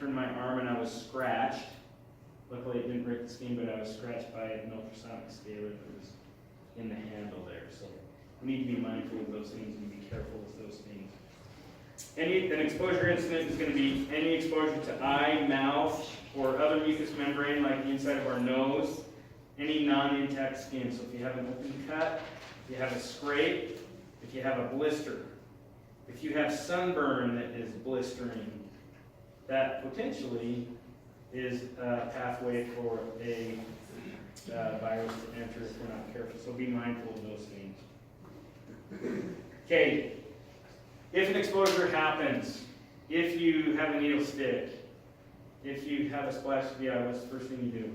turned my arm and I was scratched. Luckily it didn't break the skin, but I was scratched by an ultrasonic scaler that was in the handle there. So we need to be mindful of those things and be careful with those things. An exposure incident is going to be any exposure to eye, mouth, or other mucous membrane like the inside of our nose, any non-intact skin. So if you have an open cut, if you have a scrape, if you have a blister, if you have sunburn that is blistering, that potentially is a pathway for a virus to enter if we're not careful. So be mindful of those things. Okay, if an exposure happens, if you have a needle stick, if you have a splash to the eye, what's the first thing you do?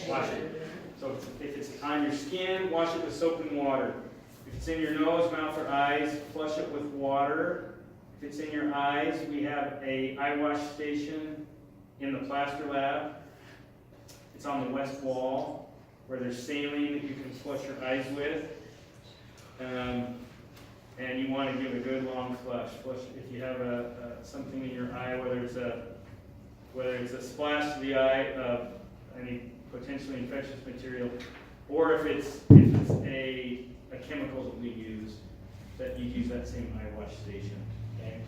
Wash it. So if it's on your skin, wash it with soap and water. If it's in your nose, mouth, or eyes, flush it with water. If it's in your eyes, we have a eye wash station in the plaster lab. It's on the west wall where there's saline that you can flush your eyes with. And you want to give a good long flush. Flush if you have something in your eye, whether it's a splash to the eye of any potentially infectious material, or if it's a chemical that we use, that you use that same eye wash station. Okay.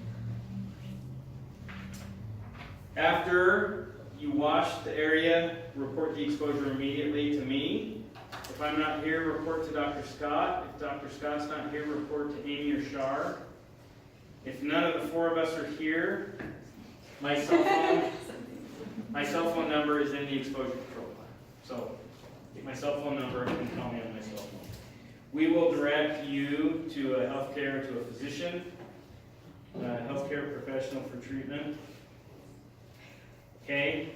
After you wash the area, report the exposure immediately to me. If I'm not here, report to Dr. Scott. If Dr. Scott's not here, report to Amy or Shar. If none of the four of us are here, my cell phone number is in the exposure control plan. So get my cell phone number and call me on my cell phone. We will direct you to a physician, a healthcare professional for treatment. Okay?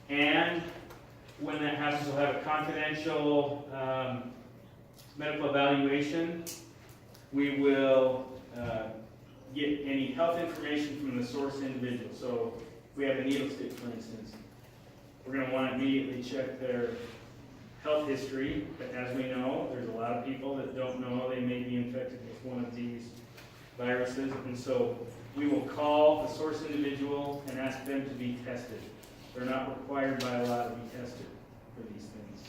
And when that happens, we'll have a confidential medical evaluation. We will get any health information from the source individual. So if we have a needle stick, for instance, we're going to want to immediately check their health history. But as we know, there's a lot of people that don't know they may be infected with one of these viruses. And so we will call the source individual and ask them to be tested. They're not required by law to be tested for these things.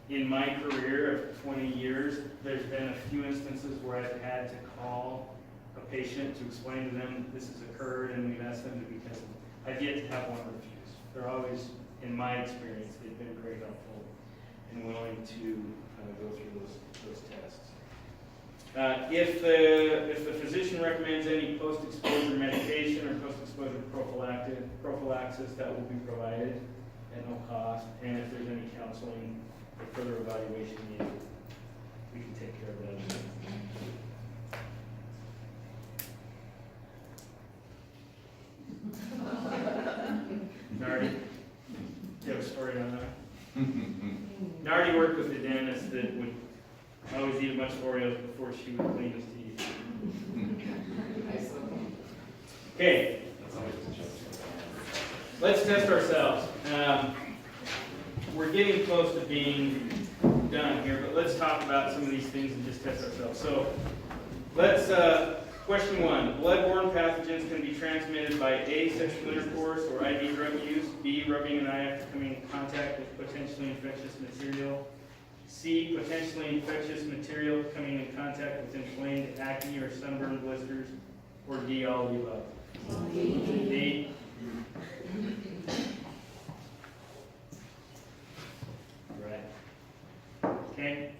In my career of 20 years, there's been a few instances where I've had to call a patient to explain to them this has occurred and we've asked them to be tested. I've yet to have one refuse. They're always, in my experience, they've been very helpful and willing to go through those tests. If the physician recommends any post-exposure medication or post-exposure prophylaxis, that will be provided at no cost. And if there's any counseling or further evaluation needed, we can take care of that. Nardi, do you have a story on that? Nardi worked with a dentist that would always eat a bunch of Oreos before she would clean his teeth. Okay, let's test ourselves. We're getting close to being done here, but let's talk about some of these things and just test ourselves. So let's, question 1. Bloodborne pathogens can be transmitted by A, sexual intercourse or IV drug use, B, rubbing an eye after coming in contact with potentially infectious material, C, potentially infectious material coming in contact with inflamed acne or sunburn blisters, or D, all of the above. D. Right. Okay.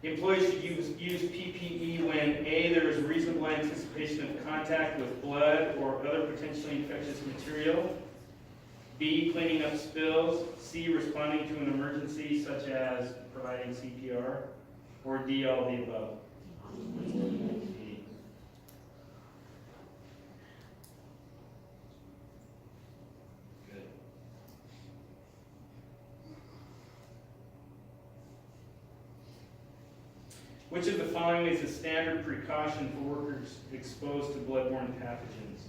Employees should use PPE when A, there is reasonable anticipation of contact with blood or other potentially infectious material, B, cleaning up spills, C, responding to an emergency such as providing CPR, or D, all of the above. D. Good. Which of the following is a standard precaution for workers exposed to bloodborne pathogens?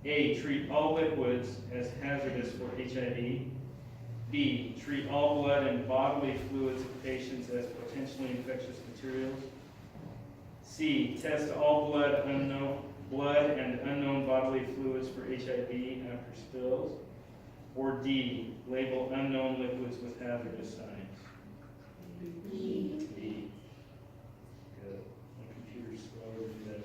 A, treat all liquids as hazardous for HIV. B, treat all blood and bodily fluids of patients as potentially infectious materials. C, C, test all blood and unknown bodily fluids for HIV after spills. Or D, label unknown liquids with hazardous signs. D. D. Good. My computer's slow to do that.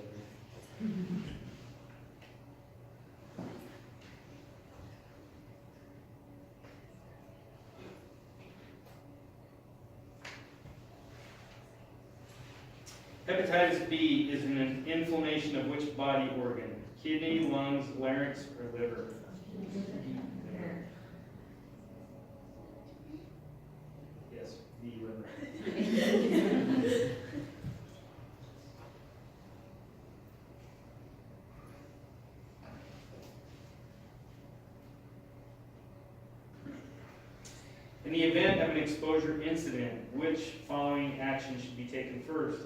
Hepatitis B is an inflammation of which body organ? Kidney, lungs, larynx, or liver? Yes, B, liver. In the event of an exposure incident, which following action should be taken first?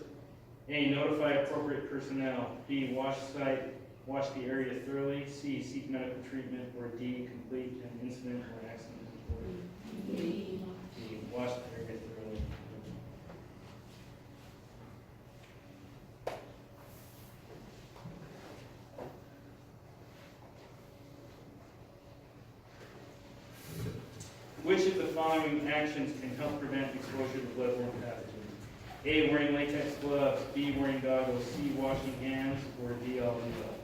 A, notify appropriate personnel. B, wash the area thoroughly. C, seek medical treatment. Or D, complete an incident or accident report. D. D, wash the area thoroughly. Which of the following actions can help prevent exposure to bloodborne pathogens? A, wearing latex gloves. B, wearing goggles. C, washing hands. Or D, all of the above.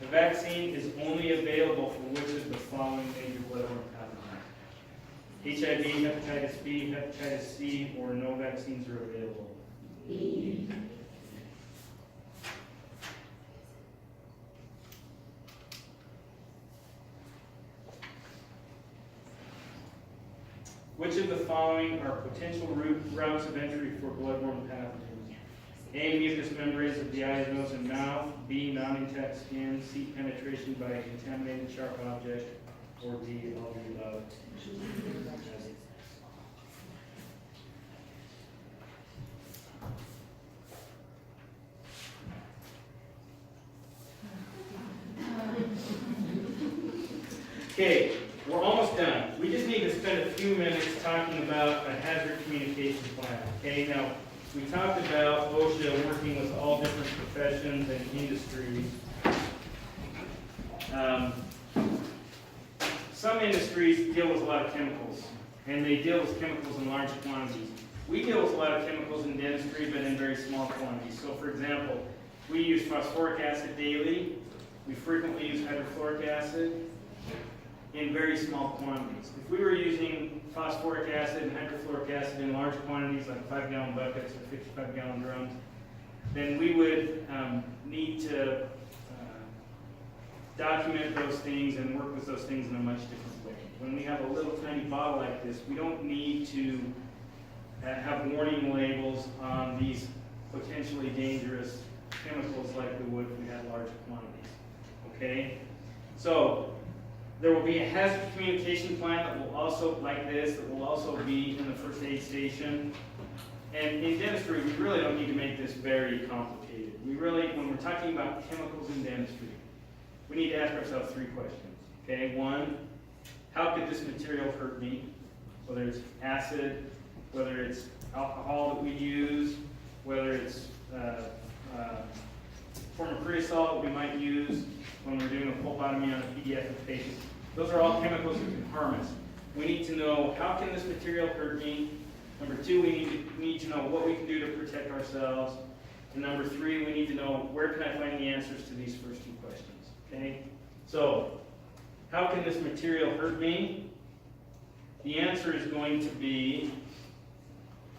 The vaccine is only available for which of the following major bloodborne pathogens? HIV, hepatitis B, hepatitis C, or no vaccines are available? B. Which of the following are potential routes of entry for bloodborne pathogens? A, mucous membranes of the eyes, nose, and mouth. B, non-intact skin. C, penetration by a contaminated sharp object. Or D, all of the above. Okay, we're almost done. We just need to spend a few minutes talking about a hazard communication plan. Okay, now we talked about OSHA working with all different professions and industries. Some industries deal with a lot of chemicals, and they deal with chemicals in large quantities. We deal with a lot of chemicals in dentistry, but in very small quantities. So, for example, we use phosphoric acid daily. We frequently use hydrofluoric acid in very small quantities. If we were using phosphoric acid and hydrofluoric acid in large quantities, like 5-gallon buckets or 55-gallon drums, then we would need to document those things and work with those things in a much different way. When we have a little tiny bottle like this, we don't need to have warning labels on these potentially dangerous chemicals like we would if we had large quantities. Okay? So, there will be a hazard communication plan that will also, like this, that will also be in the first aid station. And in dentistry, we really don't need to make this very complicated. We really, when we're talking about chemicals in dentistry, we need to ask ourselves 3 questions. Okay, 1, how could this material hurt me? Whether it's acid, whether it's alcohol that we use, whether it's form of creosol that we might use when we're doing a pulpotomy on a pediatric patient. Those are all chemicals that can harm us. We need to know, how can this material hurt me? Number 2, we need to know what we can do to protect ourselves. And number 3, we need to know, where can I find the answers to these first 2 questions? Okay? So, how can this material hurt me? The answer is going to be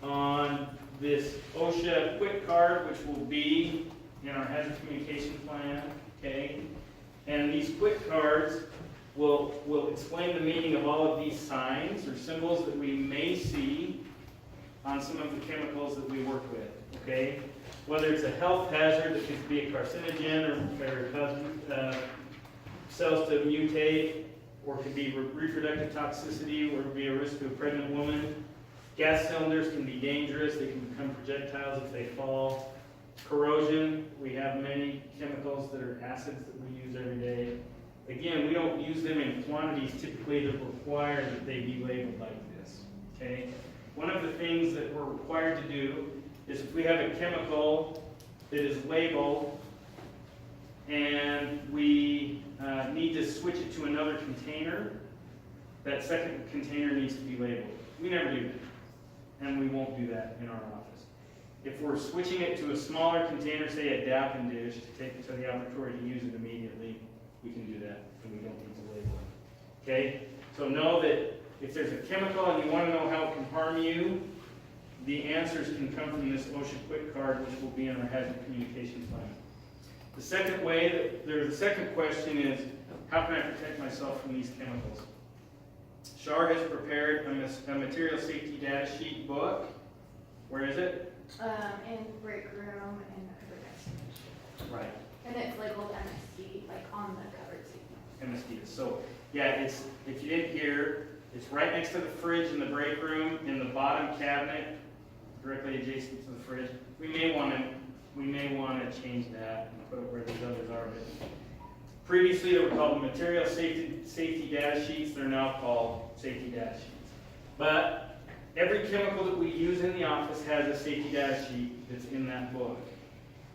on this OSHA quick card, which will be in our hazard communication plan. Okay? And these quick cards will explain the meaning of all of these signs or symbols that we may see on some of the chemicals that we work with. Okay? Whether it's a health hazard that could be a carcinogen or cause cells to mutate, or it could be reproductive toxicity, or it could be a risk to a pregnant woman. Gas cylinders can be dangerous. They can become projectiles if they fall. Corrosion, we have many chemicals that are acids that we use every day. Again, we don't use them in quantities typically that require that they be labeled like this, okay? One of the things that we're required to do is if we have a chemical that is labeled and we need to switch it to another container, that second container needs to be labeled. We never do that, and we won't do that in our office. If we're switching it to a smaller container, say a Dappin dish, to take it to the laboratory to use it immediately, we can do that, and we don't need to label it. Okay? So know that if there's a chemical and you want to know how it can harm you, the answers can come from this OSHA Quick Card, which will be in our hazard communication plan. The second question is, how can I protect myself from these chemicals? Shar has prepared a material safety data sheet book. Where is it? In the break room and the covered destination. Right. And it's labeled MSD, like on the covered seat. MSD. So, yeah, if you didn't hear, it's right next to the fridge in the break room, in the bottom cabinet, directly adjacent to the fridge. We may want to change that and put it where these others are. But previously, they were called material safety data sheets. They're now called safety data sheets. But every chemical that we use in the office has a safety data sheet that's in that book.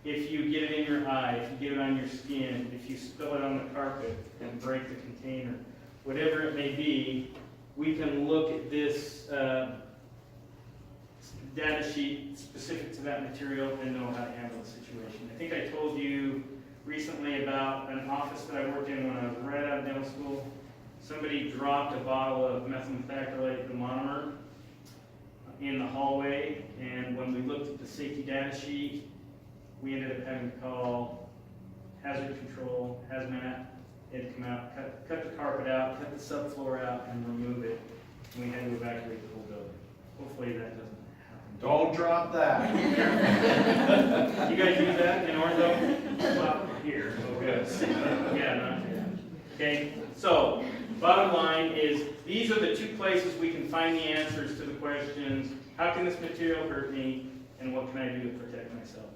If you get it in your eye, if you get it on your skin, if you spill it on the carpet and break the container, whatever it may be, we can look at this data sheet specific to that material and know how to handle the situation. I think I told you recently about an office that I worked in when I was right out of dental school. Somebody dropped a bottle of methylmethacrylate monomer in the hallway, and when we looked at the safety data sheet, we ended up having to call hazard control, hazmat. They had to come out, cut the carpet out, cut the subfloor out, and remove it. And we had to evacuate the whole building. Hopefully that doesn't happen. Don't drop that. You guys use that in ortho? Not here. Oh, good. Yeah, not here. Okay, so bottom line is these are the two places we can find the answers to the questions, how can this material hurt me, and what can I do to protect myself?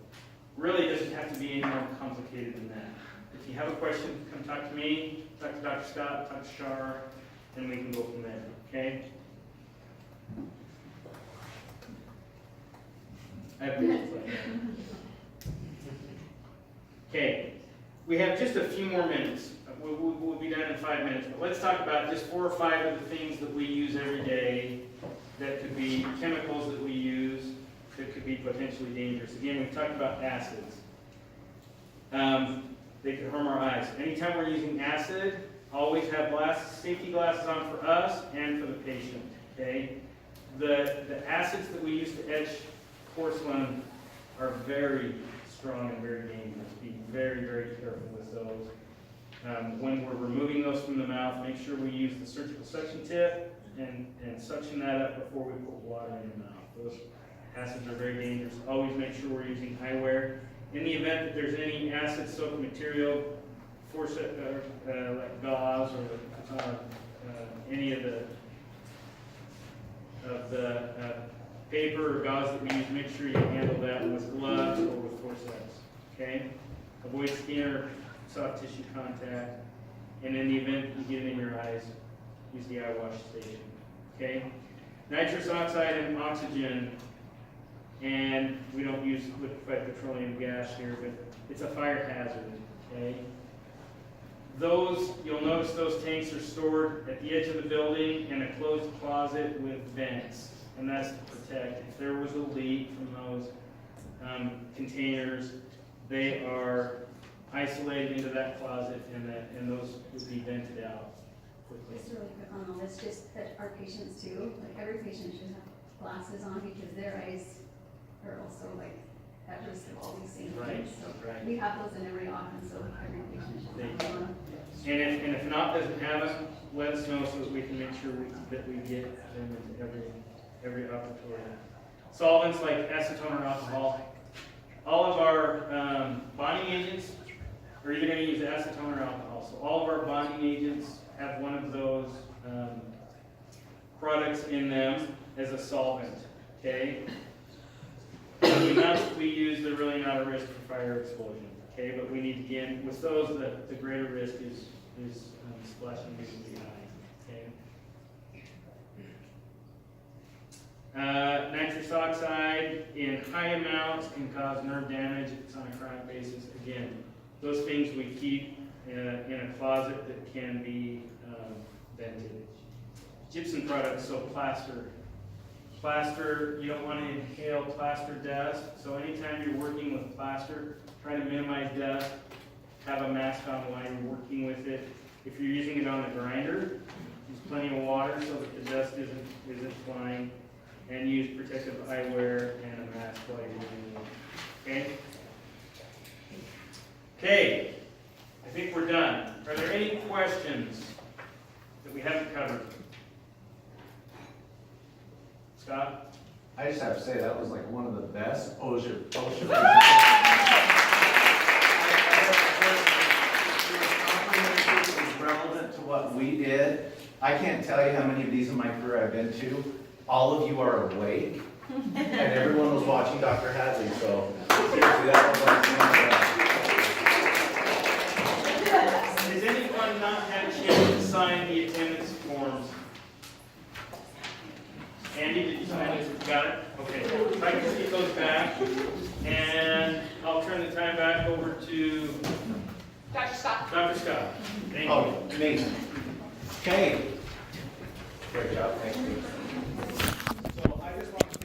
Really doesn't have to be any more complicated than that. If you have a question, come talk to me, talk to Dr. Scott, talk to Shar, and we can go from there, okay? I have minutes left. Okay, we have just a few more minutes. We'll be done in 5 minutes, but let's talk about just 4 or 5 of the things that we use every day that could be chemicals that we use that could be potentially dangerous. Again, we've talked about acids. They could harm our eyes. Anytime we're using acid, always have safety glasses on for us and for the patient, okay? The acids that we use to etch porcelain are very strong and very dangerous. Be very, very careful with those. When we're removing those from the mouth, make sure we use the surgical suction tip and suction that up before we put water in the mouth. Those acids are very dangerous. Always make sure we're using eyewear. In the event that there's any acid-soaked material, like gauze or any of the paper or gauze that we use, make sure you handle that with gloves or with forceps. Okay? Avoid skin or soft tissue contact. And in the event you get it in your eyes, use the eye wash station. Okay? Nitrous oxide and oxygen. And we don't use liquefied petroleum gas here, but it's a fire hazard, okay? You'll notice those tanks are stored at the edge of the building in a closed closet with vents, and that's to protect. If there was a leak from those containers, they are isolated into that closet, and those would be vented out quickly. Just really quick on all this, just that our patients too, like every patient should have glasses on because their eyes are also like at risk of all these same Right, things. So right. we have those in every office, so every patient should have them on. And if not doesn't have them, let us know so that we can make sure that we get them into every operatory. Solvents like acetone or alcohol. All of our bonding agents are either going to use acetone or alcohol. So all of our bonding agents have one of those products in them as a solvent. Okay. We masks we use, they're really not a risk for fire explosion, okay? But we need, again, with those, the greater risk is splashing into the eye, okay? Nitrous oxide in high amounts can cause nerve damage if it's on a chronic basis. Again, those things we keep in a closet that can be vented. Gypsum products, so plaster. Plaster, you don't want to inhale plaster dust, so anytime you're working with plaster, try to minimize dust, have a mask on while you're working with it. If you're using it on the grinder, use plenty of water so that the dust isn't flying, and use protective eyewear and a mask while you're doing it. Okay? Okay, I think we're done. Are there any questions that we haven't covered? Scott? I just have to say, that was like one of the best OSHA presentations. It was relevant to what we did. I can't tell you how many of these in my career I've been to. All of you are awake, and everyone was watching Dr. Hadley, so seriously, that was Has anyone not had a chance to sign the attendance forms? Andy, did you sign it? Got it? Okay. If I can see those back, and I'll turn the time back over to Dr. Scott. Dr. Scott. Thank you. Oh, me. Okay. Great job, thank you. So I just want to